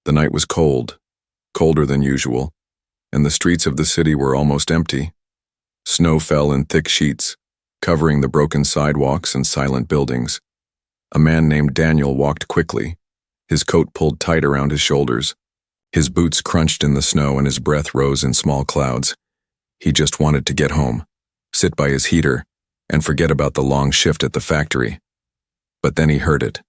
The night was cold, colder than usual, and the streets of the city were almost empty. Snow fell in thick sheets, covering the broken sidewalks and silent buildings. A man named Daniel walked quickly, his coat pulled tight around his shoulders. His boots crunched in the snow and his breath rose in small clouds. He just wanted to get home, sit by his heater, and forget about the long shift at the factory. But then he heard it.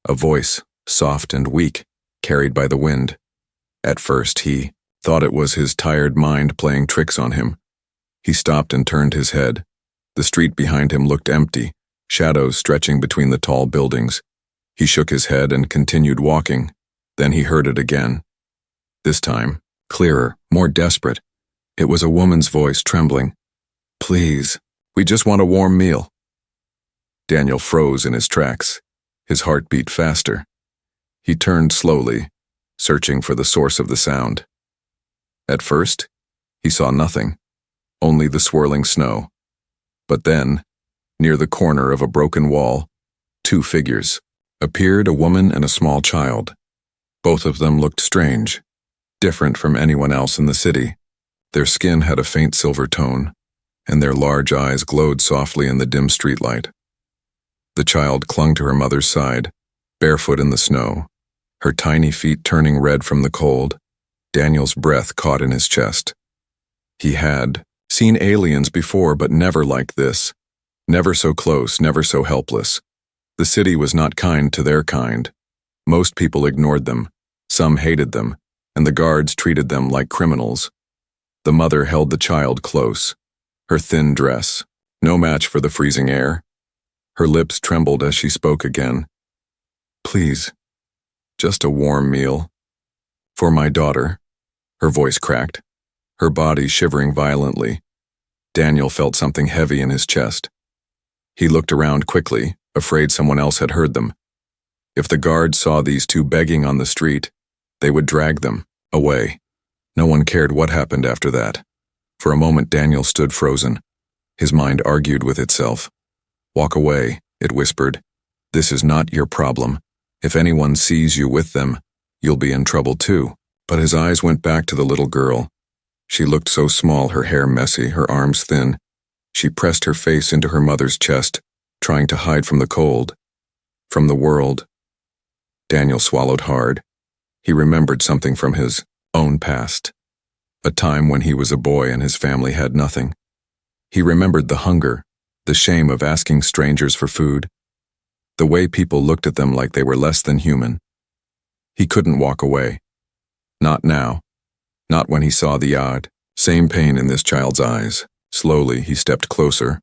A voice, soft and weak, carried by the wind. At first he thought it was his tired mind playing tricks on him. He stopped and turned his head. The street behind him looked empty, shadows stretching between the tall buildings. He shook his head and continued walking. Then he heard it again. This time, clearer, more desperate. It was a woman's voice, trembling. "Please, we just want a warm meal." Daniel froze in his tracks. His heart beat faster. He turned slowly, searching for the source of the sound. At first, he saw nothing, only the swirling snow. But then, near the corner of a broken wall, two figures appeared, a woman and a small child. Both of them looked strange, different from anyone else in the city. Their skin had a faint silver tone, and their large eyes glowed softly in the dim streetlight. The child clung to her mother's side, barefoot in the snow, her tiny feet turning red from the cold. Daniel's breath caught in his chest. He had seen aliens before, but never like this. Never so close, never so helpless. The city was not kind to their kind. Most people ignored them, some hated them, and the guards treated them like criminals. The mother held the child close, her thin dress, no match for the freezing air. Her lips trembled as she spoke again. "Please, just a warm meal. For my daughter." Her voice cracked, her body shivering violently. Daniel felt something heavy in his chest. He looked around quickly, afraid someone else had heard them. If the guards saw these two begging on the street, they would drag them away. No one cared what happened after that. For a moment Daniel stood frozen. His mind argued with itself. "Walk away," it whispered. "This is not your problem. If anyone sees you with them, you'll be in trouble too." But his eyes went back to the little girl. She looked so small, her hair messy, her arms thin. She pressed her face into her mother's chest, trying to hide from the cold, from the world. Daniel swallowed hard. He remembered something from his own past, a time when he was a boy and his family had nothing. He remembered the hunger, the shame of asking strangers for food, the way people looked at them like they were less than human. He couldn't walk away. Not now. Not when he saw the odd, same pain in this child's eyes. Slowly, he stepped closer.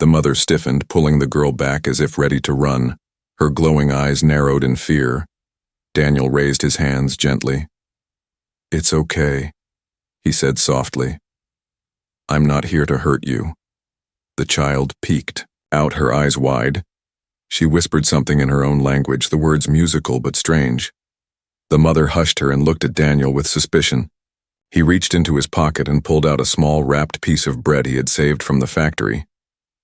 The mother stiffened, pulling the girl back as if ready to run. Her glowing eyes narrowed in fear. Daniel raised his hands gently. "It's okay," he said softly. "I'm not here to hurt you." The child peeked out, her eyes wide. She whispered something in her own language, the words musical but strange. The mother hushed her and looked at Daniel with suspicion. He reached into his pocket and pulled out a small wrapped piece of bread he had saved from the factory.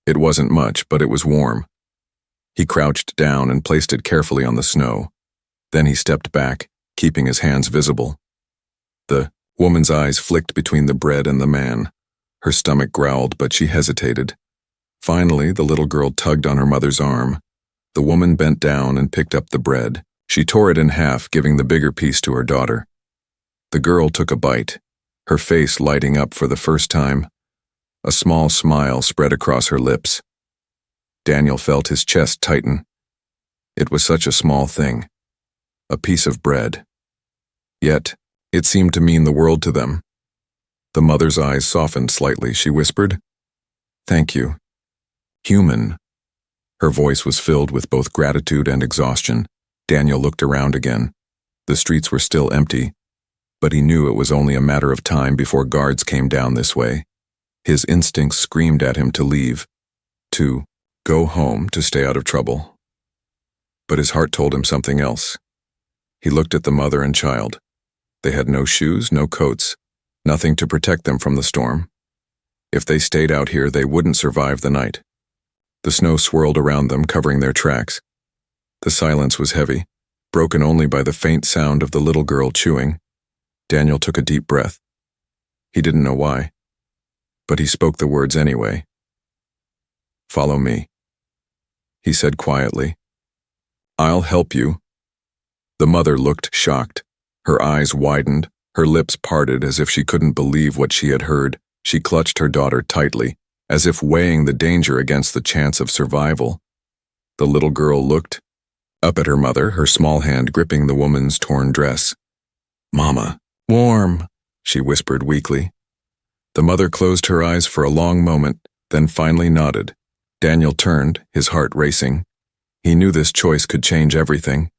It wasn't much, but it was warm. He crouched down and placed it carefully on the snow. Then he stepped back, keeping his hands visible. The woman's eyes flicked between the bread and the man. Her stomach growled, but she hesitated. Finally, the little girl tugged on her mother's arm. The woman bent down and picked up the bread. She tore it in half, giving the bigger piece to her daughter. The girl took a bite, her face lighting up for the first time. A small smile spread across her lips. Daniel felt his chest tighten. It was such a small thing. A piece of bread. Yet, it seemed to mean the world to them. The mother's eyes softened slightly. She whispered, "Thank you. Human." Her voice was filled with both gratitude and exhaustion. Daniel looked around again. The streets were still empty, but he knew it was only a matter of time before guards came down this way. His instincts screamed at him to leave, to go home, to stay out of trouble. But his heart told him something else. He looked at the mother and child. They had no shoes, no coats, nothing to protect them from the storm. If they stayed out here, they wouldn't survive the night. The snow swirled around them, covering their tracks. The silence was heavy. broken only by the faint sound of the little girl chewing. Daniel took a deep breath. He didn't know why, but he spoke the words anyway. "Follow me," he said quietly. "I'll help you." The mother looked shocked. Her eyes widened, her lips parted as if she couldn't believe what she had heard. She clutched her daughter tightly, as if weighing the danger against the chance of survival. The little girl looked up at her mother, her small hand gripping the woman's torn dress. "Mama, warm," she whispered weakly. The mother closed her eyes for a long moment, then finally nodded. Daniel turned, his heart racing. He knew this choice could change everything.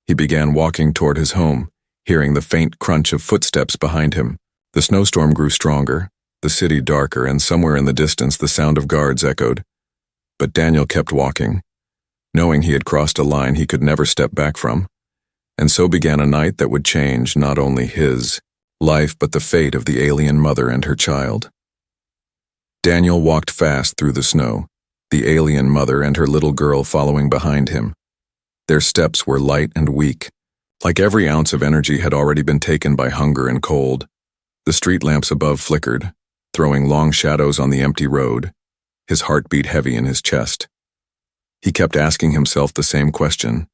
He began walking toward his home, hearing the faint crunch of footsteps behind him. The snowstorm grew stronger, the city darker, and somewhere in the distance the sound of guards echoed. But Daniel kept walking, knowing he had crossed a line he could never step back from. And so began a night that would change not only his life but the fate of the alien mother and her child. Daniel walked fast through the snow, the alien mother and her little girl following behind him. Their steps were light and weak, like every ounce of energy had already been taken by hunger and cold. The street lamps above flickered, throwing long shadows on the empty road. His heart beat heavy in his chest. He kept asking himself the same question.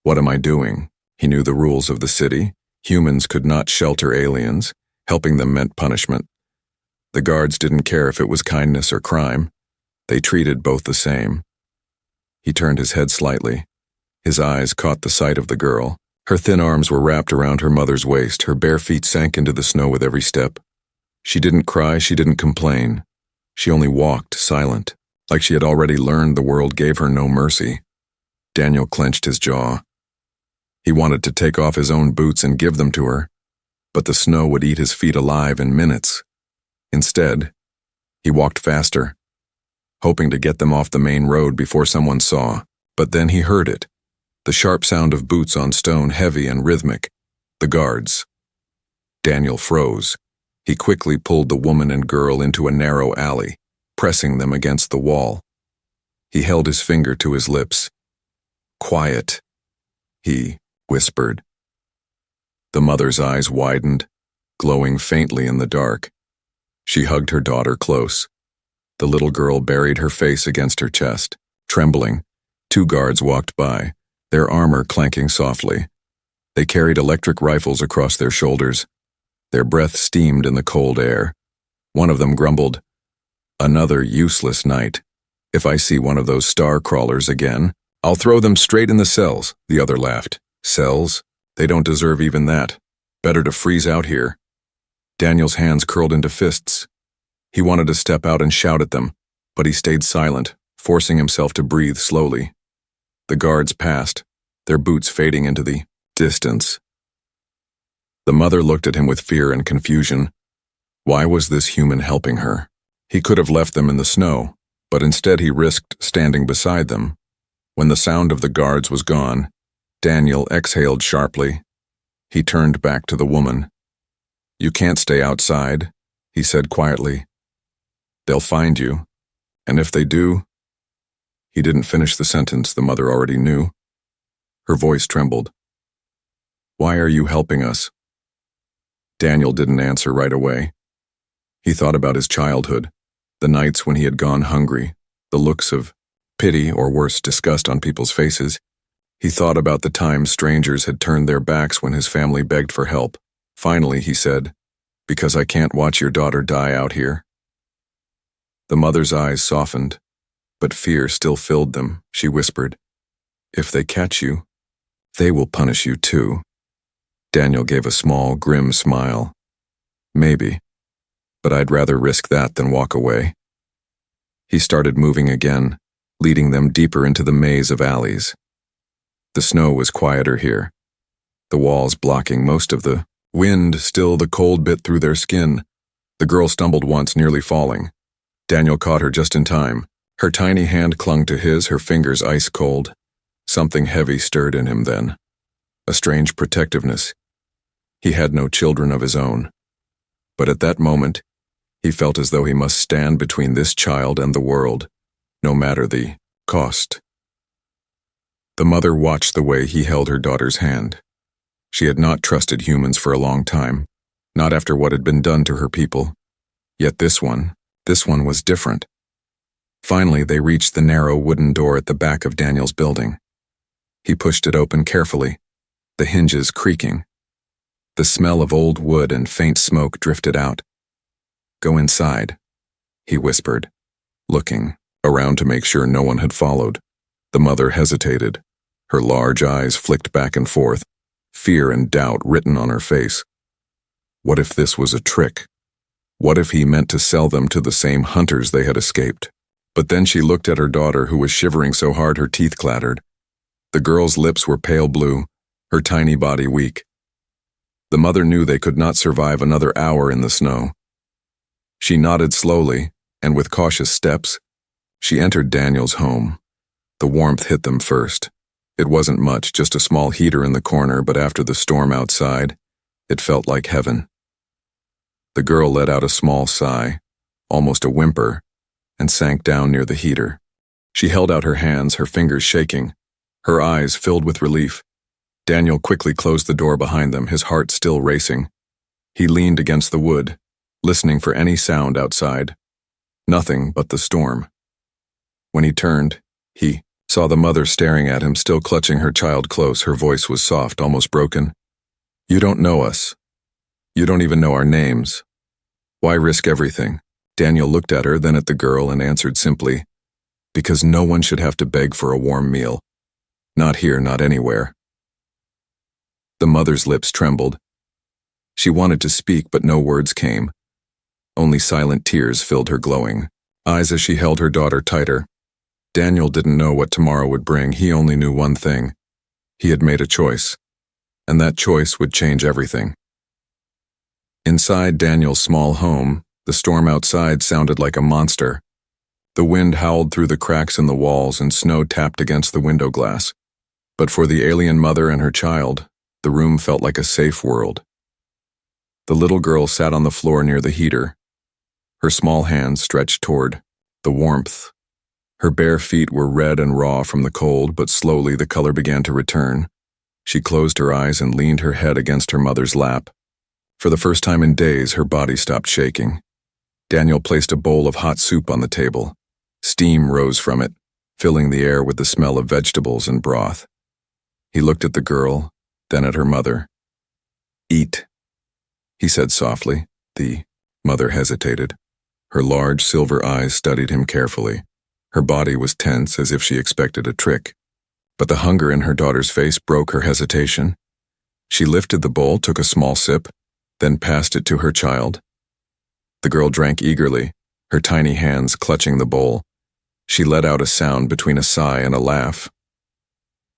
What am I doing? He knew the rules of the city. Humans could not shelter aliens. Helping them meant punishment. The guards didn't care if it was kindness or crime. They treated both the same. He turned his head slightly. His eyes caught the sight of the girl. Her thin arms were wrapped around her mother's waist. Her bare feet sank into the snow with every step. She didn't cry, she didn't complain. She only walked, silent, like she had already learned the world gave her no mercy. Daniel clenched his jaw. He wanted to take off his own boots and give them to her, but the snow would eat his feet alive in minutes. Instead, he walked faster, hoping to get them off the main road before someone saw. But then he heard it, the sharp sound of boots on stone, heavy and rhythmic. The guards. Daniel froze. He quickly pulled the woman and girl into a narrow alley, pressing them against the wall. He held his finger to his lips. "Quiet," he whispered. The mother's eyes widened, glowing faintly in the dark. She hugged her daughter close. The little girl buried her face against her chest, trembling. Two guards walked by, their armor clanking softly. They carried electric rifles across their shoulders. Their breath steamed in the cold air. One of them grumbled, "Another useless night. If I see one of those star crawlers again, I'll throw them straight in the cells," the other laughed. "Cells? They don't deserve even that. Better to freeze out here." Daniel's hands curled into fists. He wanted to step out and shout at them, but he stayed silent, forcing himself to breathe slowly. The guards passed, their boots fading into the distance. The mother looked at him with fear and confusion. Why was this human helping her? He could have left them in the snow, but instead he risked standing beside them. When the sound of the guards was gone, Daniel exhaled sharply. He turned back to the woman. "You can't stay outside," he said quietly. "They'll find you, and if they do—" He didn't finish the sentence, the mother already knew. Her voice trembled. "Why are you helping us?" Daniel didn't answer right away. He thought about his childhood, the nights when he had gone hungry, the looks of pity or worse, disgust on people's faces. He thought about the times strangers had turned their backs when his family begged for help. Finally, he said, "Because I can't watch your daughter die out here." The mother's eyes softened, but fear still filled them. She whispered, "If they catch you, they will punish you too." Daniel gave a small, grim smile. "Maybe, but I'd rather risk that than walk away." He started moving again, leading them deeper into the maze of alleys. The snow was quieter here, the walls blocking most of the wind. Still, the cold bit through their skin. The girl stumbled once, nearly falling. Daniel caught her just in time. Her tiny hand clung to his, her fingers ice cold. Something heavy stirred in him then, a strange protectiveness. He had no children of his own, but at that moment, he felt as though he must stand between this child and the world, no matter the cost. The mother watched the way he held her daughter's hand. She had not trusted humans for a long time, not after what had been done to her people. Yet this one was different. Finally, they reached the narrow wooden door at the back of Daniel's building. He pushed it open carefully, the hinges creaking. The smell of old wood and faint smoke drifted out. "Go inside," he whispered, looking around to make sure no one had followed. The mother hesitated. Her large eyes flicked back and forth, fear and doubt written on her face. What if this was a trick? What if he meant to sell them to the same hunters they had escaped? But then she looked at her daughter, who was shivering so hard her teeth clattered. The girl's lips were pale blue, her tiny body weak. The mother knew they could not survive another hour in the snow. She nodded slowly, and with cautious steps, she entered Daniel's home. The warmth hit them first. It wasn't much, just a small heater in the corner, but after the storm outside, it felt like heaven. The girl let out a small sigh, almost a whimper, and sank down near the heater. She held out her hands, her fingers shaking, her eyes filled with relief. Daniel quickly closed the door behind them, his heart still racing. He leaned against the wood, listening for any sound outside. Nothing but the storm. When he turned, he saw the mother staring at him, still clutching her child close. Her voice was soft, almost broken. "You don't know us. You don't even know our names. Why risk everything?" Daniel looked at her, then at the girl, and answered simply, "Because no one should have to beg for a warm meal. Not here, not anywhere." The mother's lips trembled. She wanted to speak, but no words came. Only silent tears filled her glowing eyes as she held her daughter tighter. Daniel didn't know what tomorrow would bring. He only knew one thing. He had made a choice, and that choice would change everything. Inside Daniel's small home, the storm outside sounded like a monster. The wind howled through the cracks in the walls and snow tapped against the window glass. But for the alien mother and her child, the room felt like a safe world. The little girl sat on the floor near the heater, her small hands stretched toward the warmth. Her bare feet were red and raw from the cold, but slowly the color began to return. She closed her eyes and leaned her head against her mother's lap. For the first time in days, her body stopped shaking. Daniel placed a bowl of hot soup on the table. Steam rose from it, filling the air with the smell of vegetables and broth. He looked at the girl, then at her mother. "Eat," he said softly. The mother hesitated. Her large silver eyes studied him carefully. Her body was tense, as if she expected a trick. But the hunger in her daughter's face broke her hesitation. She lifted the bowl, took a small sip, then passed it to her child. The girl drank eagerly, her tiny hands clutching the bowl. She let out a sound between a sigh and a laugh.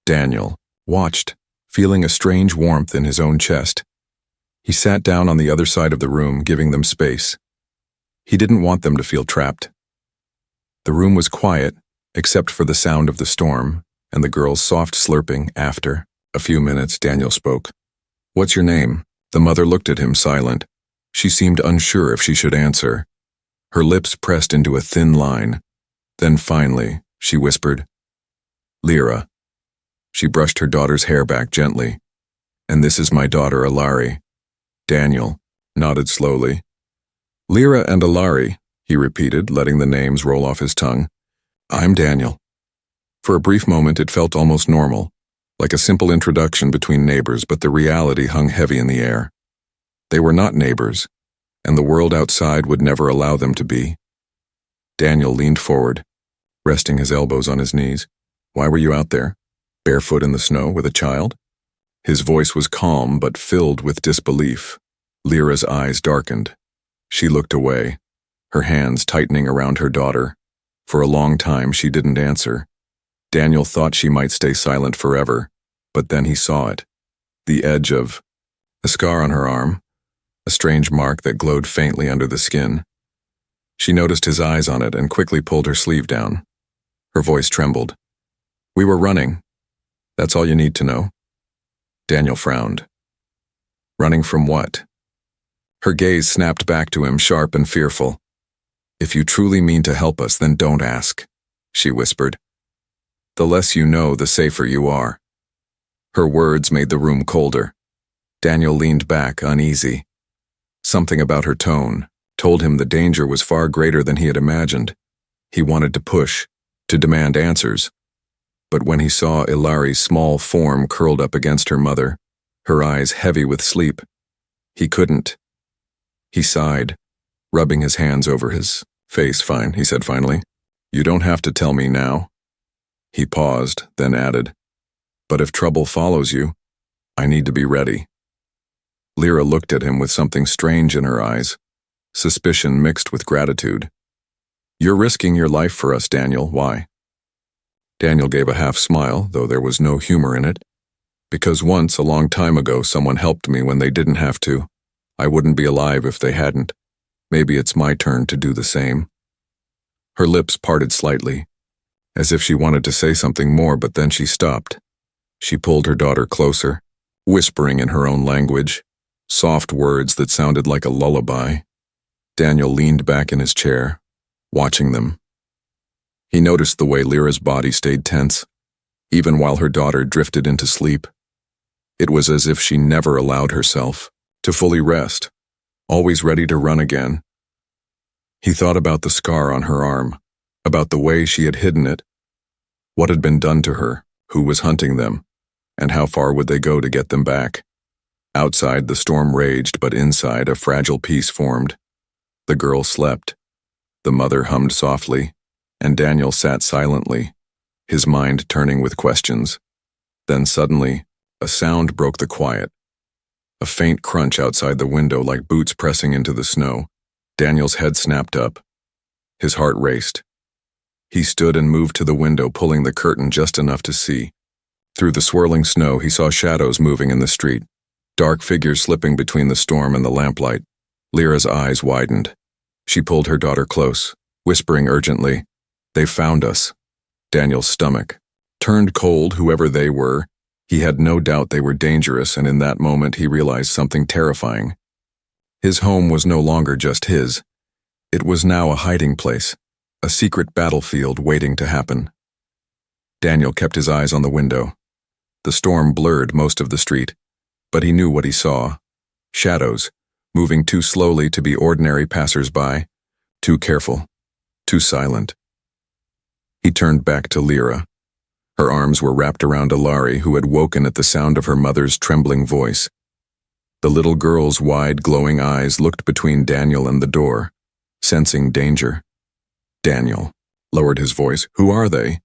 Daniel watched, feeling a strange warmth in his own chest. He sat down on the other side of the room, giving them space. He didn't want them to feel trapped. The room was quiet, except for the sound of the storm and the girl's soft slurping. After a few minutes, Daniel spoke. "What's your name?" The mother looked at him, silent. She seemed unsure if she should answer. Her lips pressed into a thin line. Then finally, she whispered, "Lyra." She brushed her daughter's hair back gently. "And this is my daughter, Alari." Daniel nodded slowly. "Lyra and Alari," he repeated, letting the names roll off his tongue. "I'm Daniel." For a brief moment it felt almost normal, like a simple introduction between neighbors, but the reality hung heavy in the air. They were not neighbors, and the world outside would never allow them to be. Daniel leaned forward, resting his elbows on his knees. "Why were you out there, barefoot in the snow with a child?" His voice was calm but filled with disbelief. Lyra's eyes darkened. She looked away, her hands tightening around her daughter. For a long time she didn't answer. Daniel thought she might stay silent forever, but then he saw it. The edge of a scar on her arm, a strange mark that glowed faintly under the skin. She noticed his eyes on it and quickly pulled her sleeve down. Her voice trembled. "We were running. That's all you need to know." Daniel frowned. "Running from what?" Her gaze snapped back to him, sharp and fearful. "If you truly mean to help us, then don't ask," she whispered. The less you know, the safer you are." Her words made the room colder. Daniel leaned back, uneasy. Something about her tone told him the danger was far greater than he had imagined. He wanted to push, to demand answers. But when he saw Ilari's small form curled up against her mother, her eyes heavy with sleep, he couldn't. He sighed, rubbing his hands over his face. "Fine," he said finally. "You don't have to tell me now." He paused, then added, "But if trouble follows you, I need to be ready." Lyra looked at him with something strange in her eyes, suspicion mixed with gratitude. "You're risking your life for us, Daniel. Why?" Daniel gave a half smile, though there was no humor in it. "Because once, a long time ago, someone helped me when they didn't have to. I wouldn't be alive if they hadn't. Maybe it's my turn to do the same." Her lips parted slightly, as if she wanted to say something more, but then she stopped. She pulled her daughter closer, whispering in her own language, soft words that sounded like a lullaby. Daniel leaned back in his chair, watching them. He noticed the way Lyra's body stayed tense, even while her daughter drifted into sleep. It was as if she never allowed herself to fully rest, always ready to run again. He thought about the scar on her arm, about the way she had hidden it, what had been done to her, who was hunting them, and how far would they go to get them back. Outside, the storm raged, but inside, a fragile peace formed. The girl slept. The mother hummed softly, and Daniel sat silently, his mind turning with questions. Then suddenly, a sound broke the quiet. A faint crunch outside the window, like boots pressing into the snow. Daniel's head snapped up. His heart raced. He stood and moved to the window, pulling the curtain just enough to see. Through the swirling snow, he saw shadows moving in the street, dark figures slipping between the storm and the lamplight. Lyra's eyes widened. She pulled her daughter close, whispering urgently, "They've found us." Daniel's stomach turned cold. Whoever they were, he had no doubt they were dangerous, and in that moment he realized something terrifying. His home was no longer just his. It was now a hiding place, a secret battlefield waiting to happen. Daniel kept his eyes on the window. The storm blurred most of the street, but he knew what he saw. Shadows, moving too slowly to be ordinary passers-by, too careful, too silent. He turned back to Lyra. Her arms were wrapped around Ilari, who had woken at the sound of her mother's trembling voice. The little girl's wide, glowing eyes looked between Daniel and the door, sensing danger. Daniel lowered his voice. "Who are they?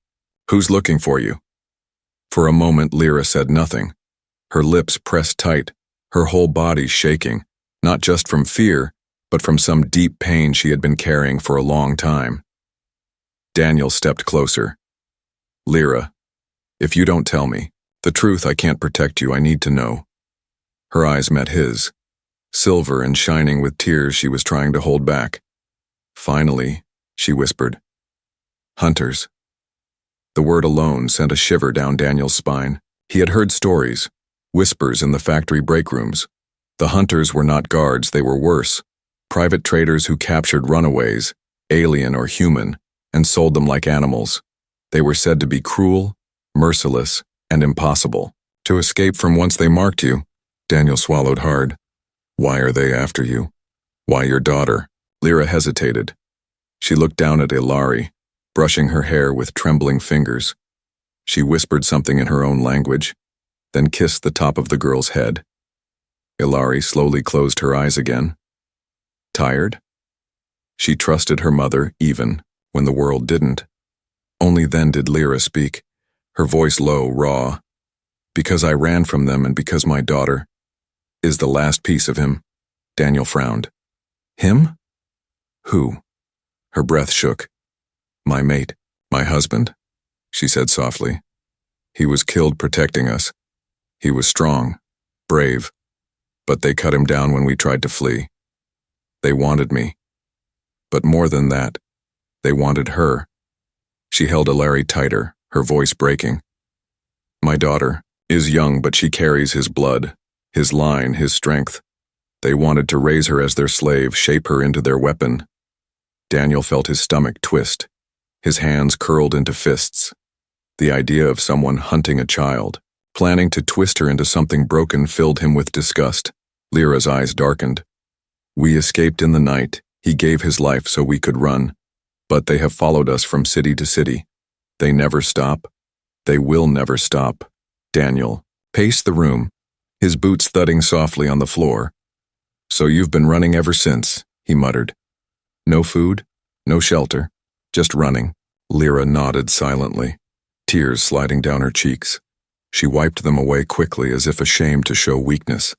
Who's looking for you?" For a moment, Lyra said nothing. Her lips pressed tight, her whole body shaking, not just from fear, but from some deep pain she had been carrying for a long time. Daniel stepped closer. "Lyra, if you don't tell me the truth, I can't protect you. I need to know." Her eyes met his, silver and shining with tears she was trying to hold back. "Finally," she whispered. "Hunters." The word alone sent a shiver down Daniel's spine. He had heard stories, whispers in the factory break rooms. The hunters were not guards, they were worse. Private traders who captured runaways, alien or human, and sold them like animals. They were said to be cruel, merciless, and impossible to escape from once they marked you. Daniel swallowed hard. "Why are they after you? Why your daughter?" Lyra hesitated. She looked down at Ilari, brushing her hair with trembling fingers. She whispered something in her own language, then kissed the top of the girl's head. Ilari slowly closed her eyes again. Tired? She trusted her mother even when the world didn't. Only then did Lyra speak, her voice low, raw. "Because I ran from them and because my daughter is the last piece of him." Daniel frowned. "Him? Who?" Her breath shook. "My mate, my husband," she said softly. "He was killed protecting us. He was strong, brave, but they cut him down when we tried to flee. They wanted me. But more than that, they wanted her." She held Ilari tighter, her voice breaking. "My daughter is young, but she carries his blood, his line, his strength. They wanted to raise her as their slave, shape her into their weapon." Daniel felt his stomach twist. His hands curled into fists. The idea of someone hunting a child, planning to twist her into something broken, filled him with disgust. Lyra's eyes darkened. We escaped in the night. He gave his life so we could run. But they have followed us from city to city. They never stop. They will never stop. Daniel paced the room, his boots thudding softly on the floor. So you've been running ever since, he muttered. No food, no shelter, just running. Lyra nodded silently, tears sliding down her cheeks. She wiped them away quickly as if ashamed to show weakness.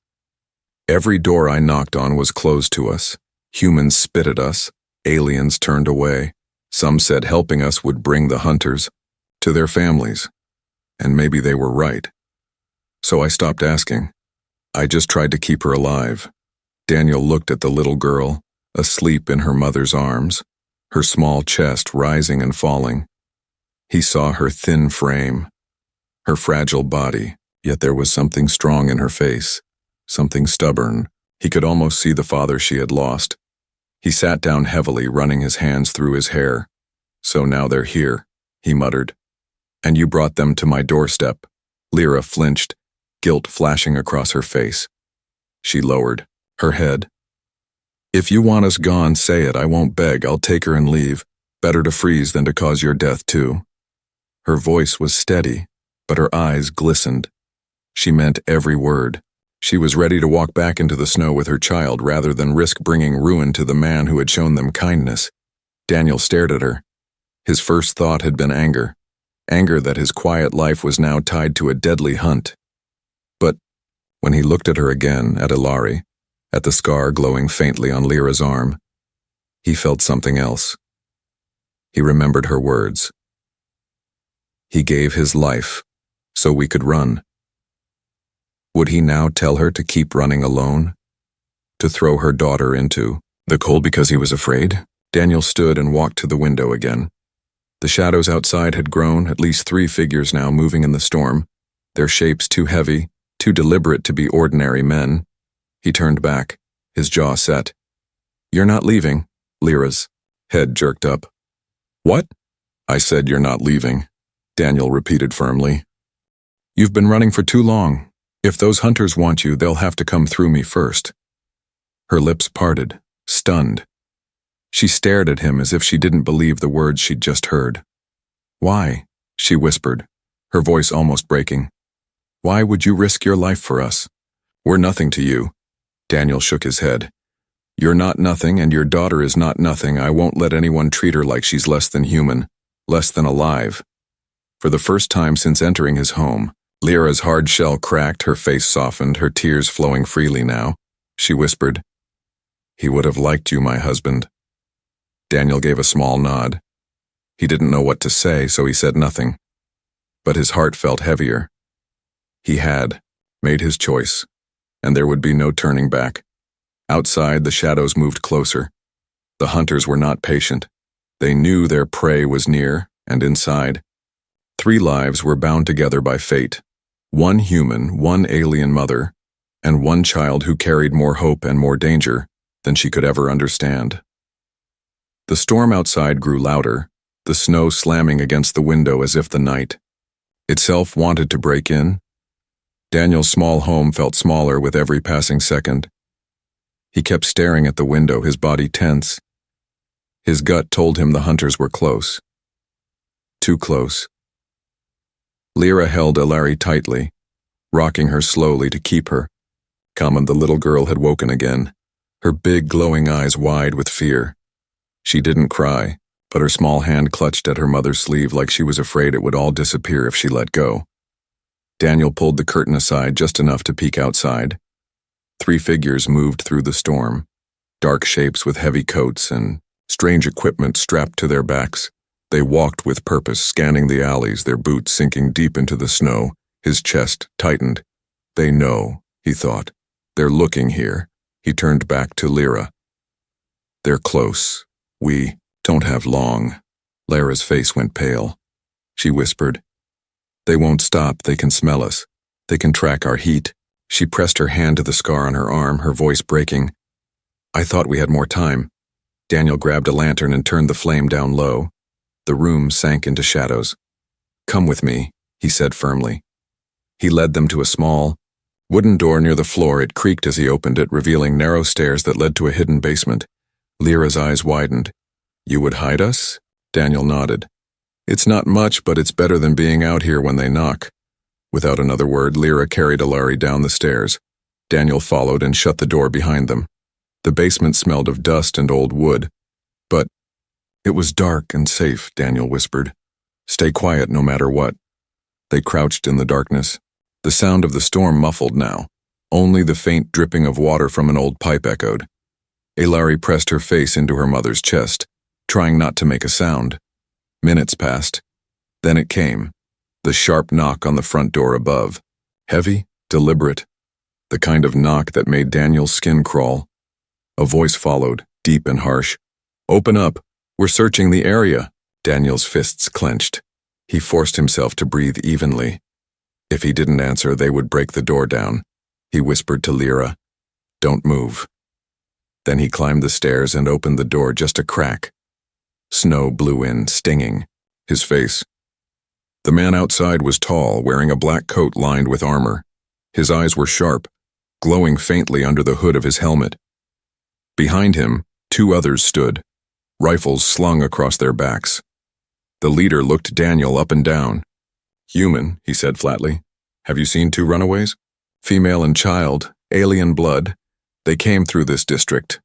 Every door I knocked on was closed to us. Humans spit at us. Aliens turned away. Some said helping us would bring the hunters to their families. And maybe they were right. So I stopped asking. I just tried to keep her alive. Daniel looked at the little girl, asleep in her mother's arms, her small chest rising and falling. He saw her thin frame, her fragile body, yet there was something strong in her face, something stubborn. He could almost see the father she had lost. He sat down heavily, running his hands through his hair. So now they're here, he muttered. And you brought them to my doorstep. Lyra flinched, guilt flashing across her face. She lowered her head. If you want us gone, say it. I won't beg. I'll take her and leave. Better to freeze than to cause your death too. Her voice was steady, but her eyes glistened. She meant every word. She was ready to walk back into the snow with her child rather than risk bringing ruin to the man who had shown them kindness. Daniel stared at her. His first thought had been anger. Anger that his quiet life was now tied to a deadly hunt. But when he looked at her again, at Ilari, at the scar glowing faintly on Lyra's arm, he felt something else. He remembered her words. He gave his life so we could run. Would he now tell her to keep running alone? To throw her daughter into the cold because he was afraid? Daniel stood and walked to the window again. The shadows outside had grown, at least 3 figures now moving in the storm, their shapes too heavy, too deliberate to be ordinary men. He turned back, his jaw set. You're not leaving. Lyra's head jerked up. What? I said you're not leaving, Daniel repeated firmly. You've been running for too long. If those hunters want you, they'll have to come through me first. Her lips parted, stunned. She stared at him as if she didn't believe the words she'd just heard. Why? She whispered, her voice almost breaking. Why would you risk your life for us? We're nothing to you. Daniel shook his head. You're not nothing, and your daughter is not nothing. I won't let anyone treat her like she's less than human, less than alive. For the first time since entering his home, Lyra's hard shell cracked, her face softened, her tears flowing freely now. She whispered, He would have liked you, my husband. Daniel gave a small nod. He didn't know what to say, so he said nothing. But his heart felt heavier. He had made his choice, and there would be no turning back. Outside, the shadows moved closer. The hunters were not patient. They knew their prey was near, and inside. 3 lives were bound together by fate. 1 human, 1 alien mother, and 1 child who carried more hope and more danger than she could ever understand. The storm outside grew louder, the snow slamming against the window as if the night itself wanted to break in. Daniel's small home felt smaller with every passing second. He kept staring at the window, his body tense. His gut told him the hunters were close. Too close. Lyra held Ilari tightly, rocking her slowly to keep her. Calm, the little girl had woken again, her big glowing eyes wide with fear. She didn't cry, but her small hand clutched at her mother's sleeve like she was afraid it would all disappear if she let go. Daniel pulled the curtain aside just enough to peek outside. 3 figures moved through the storm, dark shapes with heavy coats and strange equipment strapped to their backs. They walked with purpose, scanning the alleys, their boots sinking deep into the snow. His chest tightened. They know, he thought. They're looking here. He turned back to Lyra. They're close. We don't have long. Lyra's face went pale. She whispered, They won't stop. They can smell us. They can track our heat. She pressed her hand to the scar on her arm, her voice breaking. I thought we had more time. Daniel grabbed a lantern and turned the flame down low. The room sank into shadows. "Come with me," he said firmly. He led them to a small, wooden door near the floor. It creaked as he opened it, revealing narrow stairs that led to a hidden basement. Lyra's eyes widened. "You would hide us?" Daniel nodded. "It's not much, but it's better than being out here when they knock." Without another word, Lyra carried Alari down the stairs. Daniel followed and shut the door behind them. The basement smelled of dust and old wood. But it was dark and safe, Daniel whispered. "Stay quiet no matter what." They crouched in the darkness. The sound of the storm muffled now. Only the faint dripping of water from an old pipe echoed. Alari pressed her face into her mother's chest, trying not to make a sound. Minutes passed. Then it came. The sharp knock on the front door above. Heavy, deliberate. The kind of knock that made Daniel's skin crawl. A voice followed, deep and harsh. "Open up. We're searching the area." Daniel's fists clenched. He forced himself to breathe evenly. If he didn't answer, they would break the door down. He whispered to Lyra, "Don't move." Then he climbed the stairs and opened the door just a crack. Snow blew in, stinging. His face. The man outside was tall, wearing a black coat lined with armor. His eyes were sharp, glowing faintly under the hood of his helmet. Behind him, two others stood, rifles slung across their backs. The leader looked Daniel up and down. "Human," he said flatly. "Have you seen two runaways? Female and child, alien blood. They came through this district."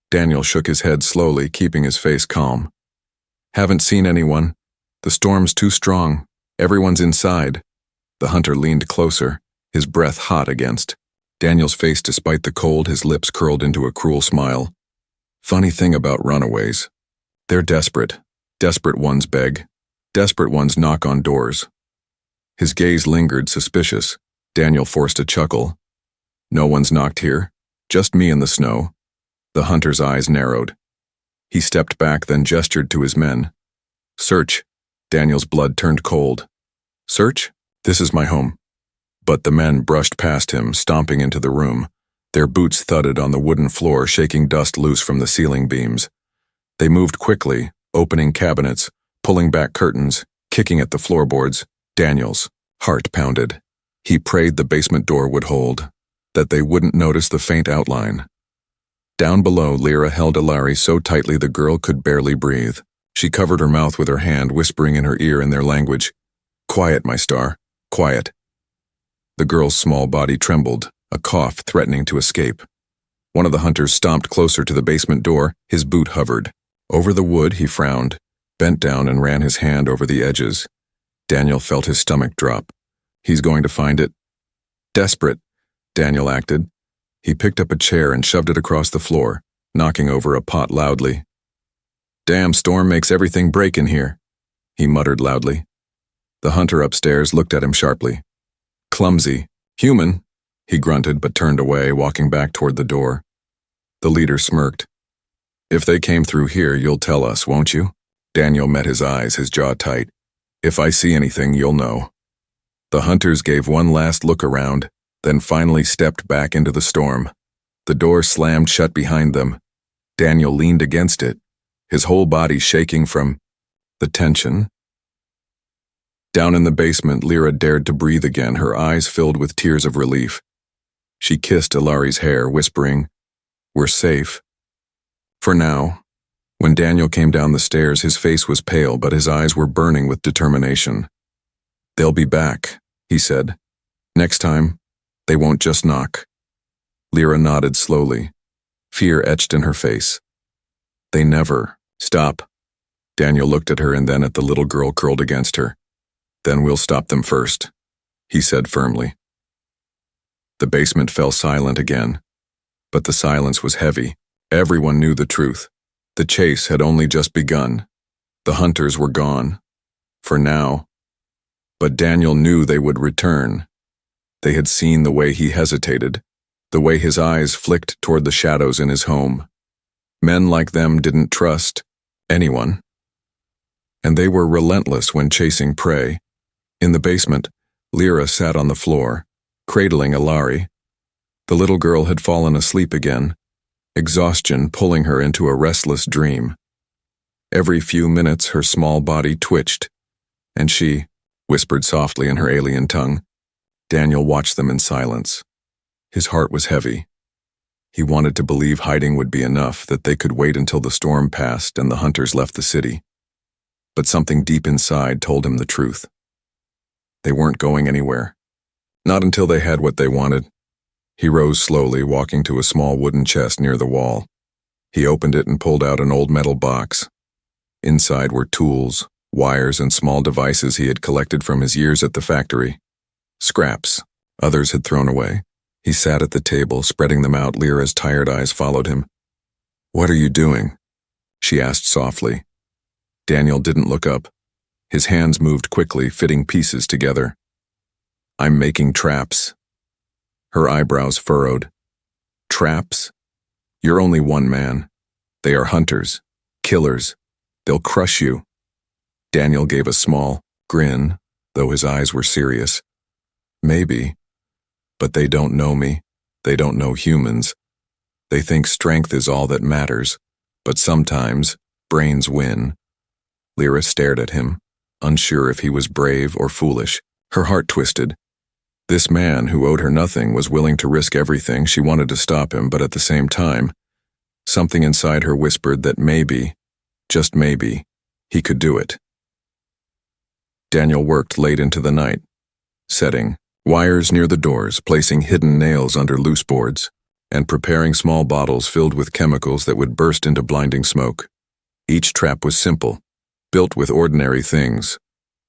Daniel shook his head slowly, keeping his face calm. "Haven't seen anyone. The storm's too strong. Everyone's inside." The hunter leaned closer, his breath hot against Daniel's face. Despite the cold, his lips curled into a cruel smile. "Funny thing about runaways. They're desperate. Desperate ones beg. Desperate ones knock on doors." His gaze lingered, suspicious. Daniel forced a chuckle. "No one's knocked here. Just me in the snow." The hunter's eyes narrowed. He stepped back, then gestured to his men. "Search." Daniel's blood turned cold. "Search? This is my home." But the men brushed past him, stomping into the room. Their boots thudded on the wooden floor, shaking dust loose from the ceiling beams. They moved quickly, opening cabinets, pulling back curtains, kicking at the floorboards. Daniel's heart pounded. He prayed the basement door would hold, that they wouldn't notice the faint outline. Down below, Lyra held Alari so tightly the girl could barely breathe. She covered her mouth with her hand, whispering in her ear in their language, "Quiet, my star, quiet." The girl's small body trembled, a cough threatening to escape. One of the hunters stomped closer to the basement door. His boot hovered. Over the wood, he frowned, bent down and ran his hand over the edges. Daniel felt his stomach drop. He's going to find it. Desperate, Daniel acted. He picked up a chair and shoved it across the floor, knocking over a pot loudly. "Damn storm makes everything break in here," he muttered loudly. The hunter upstairs looked at him sharply. "Clumsy. Human," he grunted but turned away, walking back toward the door. The leader smirked. "If they came through here, you'll tell us, won't you?" Daniel met his eyes, his jaw tight. "If I see anything, you'll know." The hunters gave one last look around, then finally stepped back into the storm. The door slammed shut behind them. Daniel leaned against it, his whole body shaking from the tension. Down in the basement, Lyra dared to breathe again, her eyes filled with tears of relief. She kissed Alari's hair, whispering, "We're safe." For now. When Daniel came down the stairs, his face was pale, but his eyes were burning with determination. "They'll be back," he said. "Next time, they won't just knock." Lyra nodded slowly. Fear etched in her face. "They never stop." Daniel looked at her and then at the little girl curled against her. "Then we'll stop them first," he said firmly. The basement fell silent again. But the silence was heavy. Everyone knew the truth. The chase had only just begun. The hunters were gone. For now. But Daniel knew they would return. They had seen the way he hesitated, the way his eyes flicked toward the shadows in his home. Men like them didn't trust anyone. And they were relentless when chasing prey. In the basement, Lyra sat on the floor, cradling Alari. The little girl had fallen asleep again, exhaustion pulling her into a restless dream. Every few minutes her small body twitched, and she whispered softly in her alien tongue. Daniel watched them in silence. His heart was heavy. He wanted to believe hiding would be enough, that they could wait until the storm passed and the hunters left the city. But something deep inside told him the truth. They weren't going anywhere. Not until they had what they wanted. He rose slowly, walking to a small wooden chest near the wall. He opened it and pulled out an old metal box. Inside were tools, wires, and small devices he had collected from his years at the factory. Scraps others had thrown away. He sat at the table, spreading them out. Lyra's tired eyes followed him. "What are you doing?" she asked softly. Daniel didn't look up. His hands moved quickly, fitting pieces together. "I'm making traps." Her eyebrows furrowed. "Traps? You're only one man. They are hunters, killers. They'll crush you." Daniel gave a small grin, though his eyes were serious. "Maybe. But they don't know me. They don't know humans. They think strength is all that matters, but sometimes brains win." Lyra stared at him, unsure if he was brave or foolish. Her heart twisted. This man who owed her nothing was willing to risk everything. She wanted to stop him, but at the same time, something inside her whispered that maybe, just maybe, he could do it. Daniel worked late into the night, setting wires near the doors, placing hidden nails under loose boards, and preparing small bottles filled with chemicals that would burst into blinding smoke. Each trap was simple, built with ordinary things,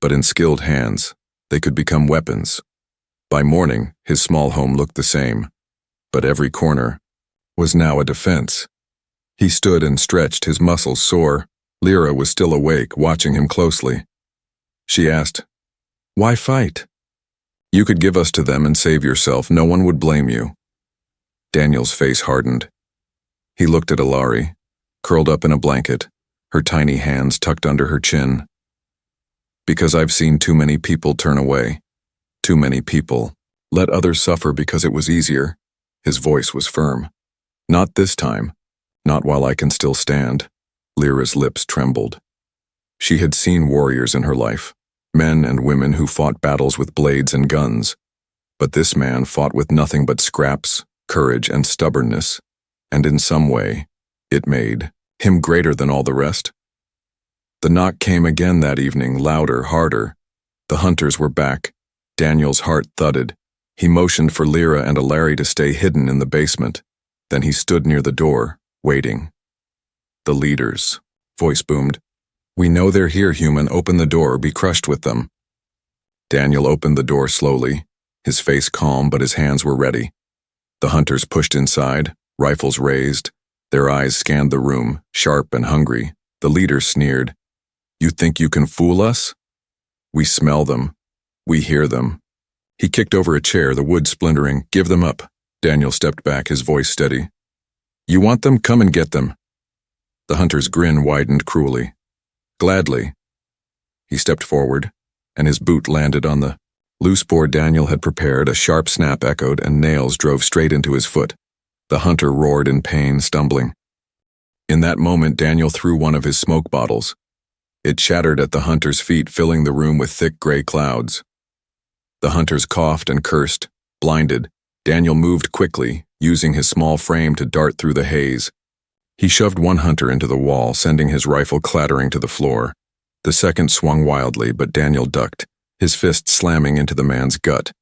but in skilled hands, they could become weapons. By morning, his small home looked the same, but every corner was now a defense. He stood and stretched, his muscles sore. Lyra was still awake, watching him closely. She asked, "Why fight? You could give us to them and save yourself. No one would blame you." Daniel's face hardened. He looked at Alari, curled up in a blanket, her tiny hands tucked under her chin. "Because I've seen too many people turn away. Too many people let others suffer because it was easier." His voice was firm. "Not this time. Not while I can still stand." Lyra's lips trembled. She had seen warriors in her life, men and women who fought battles with blades and guns. But this man fought with nothing but scraps, courage, and stubbornness, and in some way, it made him greater than all the rest. The knock came again that evening, louder, harder. The hunters were back. Daniel's heart thudded. He motioned for Lyra and Alari to stay hidden in the basement. Then he stood near the door, waiting. "The leaders," voice boomed. "We know they're here, human. Open the door or be crushed with them." Daniel opened the door slowly, his face calm but his hands were ready. The hunters pushed inside, rifles raised. Their eyes scanned the room, sharp and hungry. The leader sneered. "You think you can fool us? We smell them. We hear them." He kicked over a chair, the wood splintering. "Give them up." Daniel stepped back, his voice steady. "You want them? Come and get them." The hunter's grin widened cruelly. "Gladly." He stepped forward, and his boot landed on the loose board Daniel had prepared. A sharp snap echoed, and nails drove straight into his foot. The hunter roared in pain, stumbling. In that moment, Daniel threw one of his smoke bottles. It shattered at the hunter's feet, filling the room with thick gray clouds. The hunters coughed and cursed. Blinded, Daniel moved quickly, using his small frame to dart through the haze. He shoved one hunter into the wall, sending his rifle clattering to the floor. The second swung wildly, but Daniel ducked, his fist slamming into the man's gut.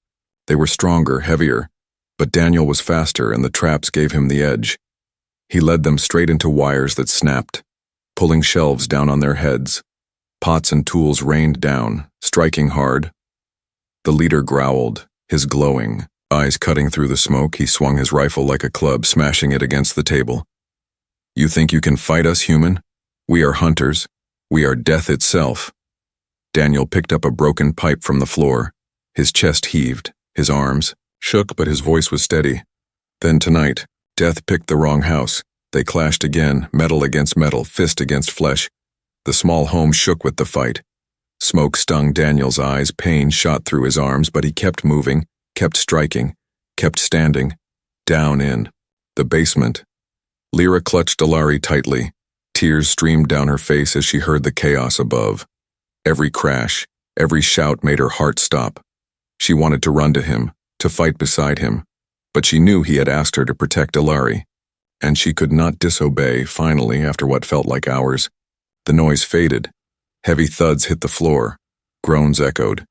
They were stronger, heavier, but Daniel was faster and the traps gave him the edge. He led them straight into wires that snapped, pulling shelves down on their heads. Pots and tools rained down, striking hard. The leader growled, his glowing eyes cutting through the smoke. He swung his rifle like a club, smashing it against the table. "You think you can fight us, human? We are hunters. We are death itself." Daniel picked up a broken pipe from the floor. His chest heaved, his arms shook, but his voice was steady. Then tonight, death picked the wrong house. They clashed again, metal against metal, fist against flesh. The small home shook with the fight. Smoke stung Daniel's eyes, pain shot through his arms, but he kept moving, kept striking, kept standing. Down in the basement. Lyra clutched Alari tightly. Tears streamed down her face as she heard the chaos above. Every crash, Every shout made her heart stop. She wanted to run to him, to fight beside him, but she knew he had asked her to protect Ilari, and she could not disobey. Finally, after what felt like hours, the noise faded. Heavy thuds hit the floor. Groans echoed.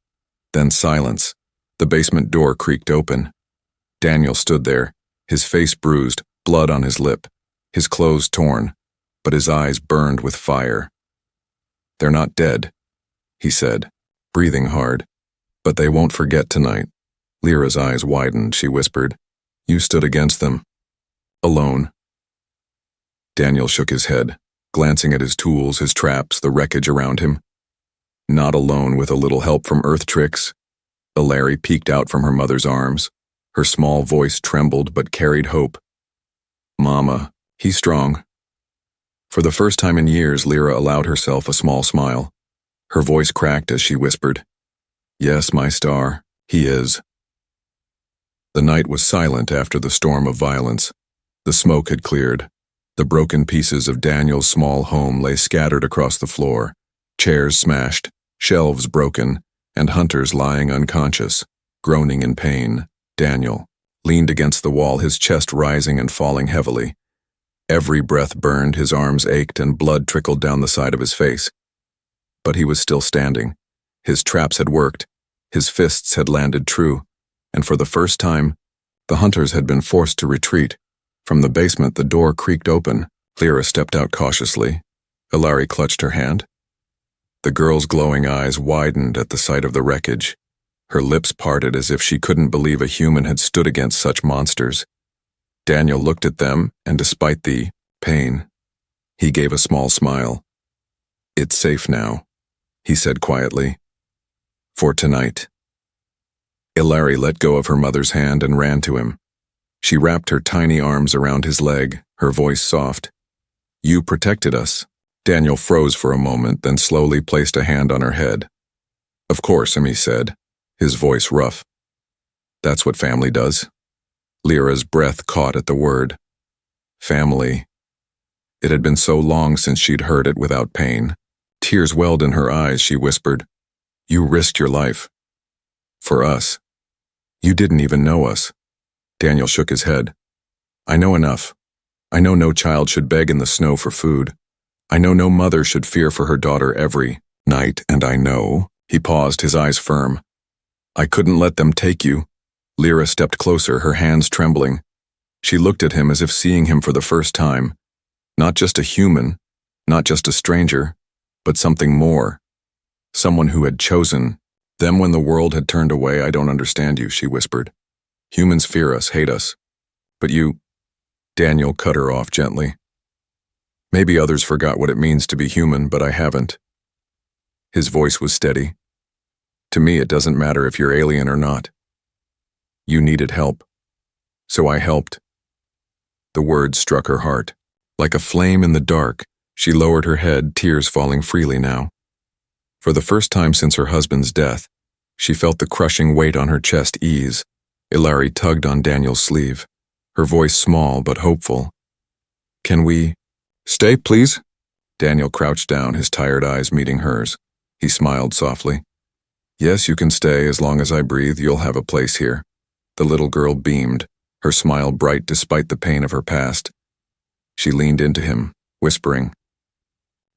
Then silence. The basement door creaked open. Daniel stood there, his face bruised, blood on his lip, his clothes torn, but his eyes burned with fire. "They're not dead," he said, breathing hard. "But they won't forget tonight." Lyra's eyes widened. She whispered, "You stood against them. Alone." Daniel shook his head, glancing at his tools, his traps, the wreckage around him. Not alone with a little help from Earth Tricks. Ilari peeked out from her mother's arms. Her small voice trembled but carried hope. "Mama, he's strong." For the first time in years, Lyra allowed herself a small smile. Her voice cracked as she whispered, "Yes, my star, he is." The night was silent after the storm of violence. The smoke had cleared. The broken pieces of Daniel's small home lay scattered across the floor, chairs smashed, shelves broken, and hunters lying unconscious, groaning in pain. Daniel leaned against the wall, his chest rising and falling heavily. Every breath burned, his arms ached, and blood trickled down the side of his face. But he was still standing. His traps had worked, his fists had landed true, and for the first time, the hunters had been forced to retreat. From the basement, the door creaked open. Lyra stepped out cautiously. Ilari clutched her hand. The girl's glowing eyes widened at the sight of the wreckage. Her lips parted as if she couldn't believe a human had stood against such monsters. Daniel looked at them, and despite the pain, he gave a small smile. "It's safe now," he said quietly. "For tonight." Ilari let go of her mother's hand and ran to him. She wrapped her tiny arms around his leg, her voice soft. "You protected us." Daniel froze for a moment, then slowly placed a hand on her head. "Of course," he said, his voice rough. "That's what family does." Lyra's breath caught at the word. Family. It had been so long since she'd heard it without pain. Tears welled in her eyes. She whispered, "You risked your life. For us. You didn't even know us." Daniel shook his head. "I know enough. I know no child should beg in the snow for food. I know no mother should fear for her daughter every night, and I know," he paused, his eyes firm, "I couldn't let them take you." Lyra stepped closer, her hands trembling. She looked at him as if seeing him for the first time. Not just a human, not just a stranger, but something more. Someone who had chosen them when the world had turned away. "I don't understand you," she whispered. "Humans fear us, hate us. But you—" Daniel cut her off gently. "Maybe others forgot what it means to be human, but I haven't." His voice was steady. "To me, it doesn't matter if you're alien or not. You needed help. So I helped." The words struck her heart. Like a flame in the dark, she lowered her head, tears falling freely now. For the first time since her husband's death, she felt the crushing weight on her chest ease. Ilari tugged on Daniel's sleeve, her voice small but hopeful. "Can we stay, please?" Daniel crouched down, his tired eyes meeting hers. He smiled softly. "Yes, you can stay as long as I breathe. You'll have a place here." The little girl beamed, her smile bright despite the pain of her past. She leaned into him, whispering,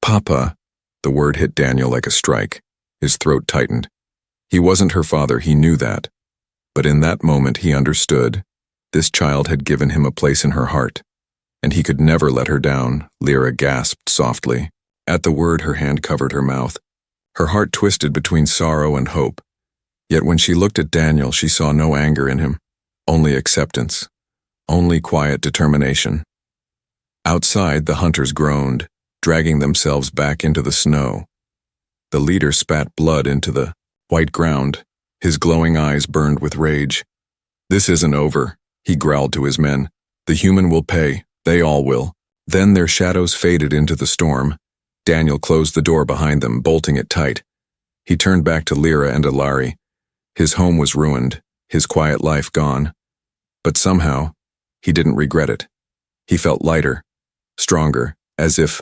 "Papa." The word hit Daniel like a strike. His throat tightened. He wasn't her father, he knew that. But in that moment he understood. This child had given him a place in her heart, and he could never let her down. Lyra gasped softly. At the word, her hand covered her mouth. Her heart twisted between sorrow and hope. Yet when she looked at Daniel, she saw no anger in him, only acceptance, only quiet determination. Outside, the hunters groaned, dragging themselves back into the snow. The leader spat blood into the white ground. His glowing eyes burned with rage. "This isn't over," he growled to his men. "The human will pay. They all will." Then their shadows faded into the storm. Daniel closed the door behind them, bolting it tight. He turned back to Lyra and Ilari. His home was ruined, his quiet life gone. But somehow, he didn't regret it. He felt lighter, stronger, as if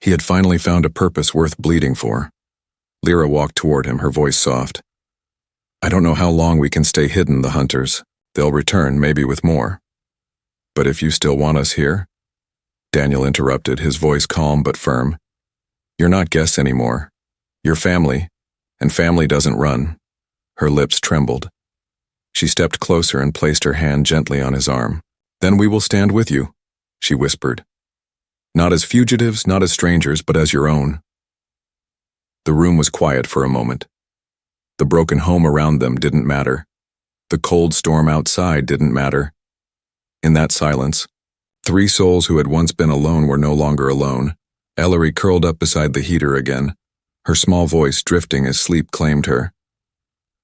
he had finally found a purpose worth bleeding for. Lyra walked toward him, her voice soft. I don't know how long we can stay hidden, the hunters. They'll return, maybe with more. But if you still want us here? Daniel interrupted, his voice calm but firm. You're not guests anymore. You're family, and family doesn't run. Her lips trembled. She stepped closer and placed her hand gently on his arm. Then we will stand with you, she whispered. Not as fugitives, not as strangers, but as your own. The room was quiet for a moment. The broken home around them didn't matter. The cold storm outside didn't matter. In that silence, three souls who had once been alone were no longer alone. Ellery curled up beside the heater again, her small voice drifting as sleep claimed her.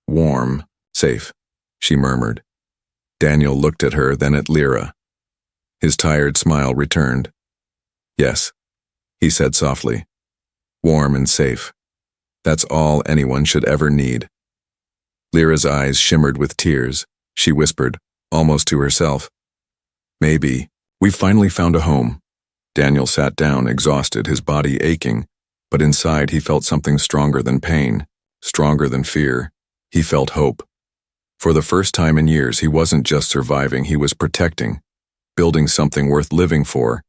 Warm, safe, she murmured. Daniel looked at her, then at Lyra. His tired smile returned. Yes, he said softly. Warm and safe. That's all anyone should ever need. Lyra's eyes shimmered with tears. She whispered, almost to herself. Maybe. We've finally found a home. Daniel sat down, exhausted, his body aching, but inside he felt something stronger than pain, stronger than fear. He felt hope. For the first time in years, he wasn't just surviving, he was protecting, building something worth living for.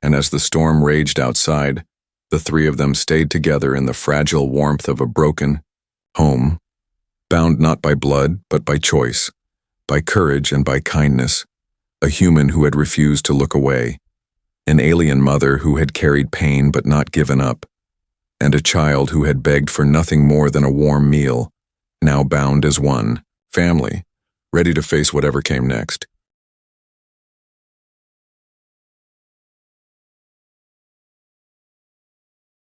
And as the storm raged outside, the three of them stayed together in the fragile warmth of a broken home, bound not by blood, but by choice, by courage and by kindness, a human who had refused to look away, an alien mother who had carried pain but not given up, and a child who had begged for nothing more than a warm meal, now bound as one, family, ready to face whatever came next.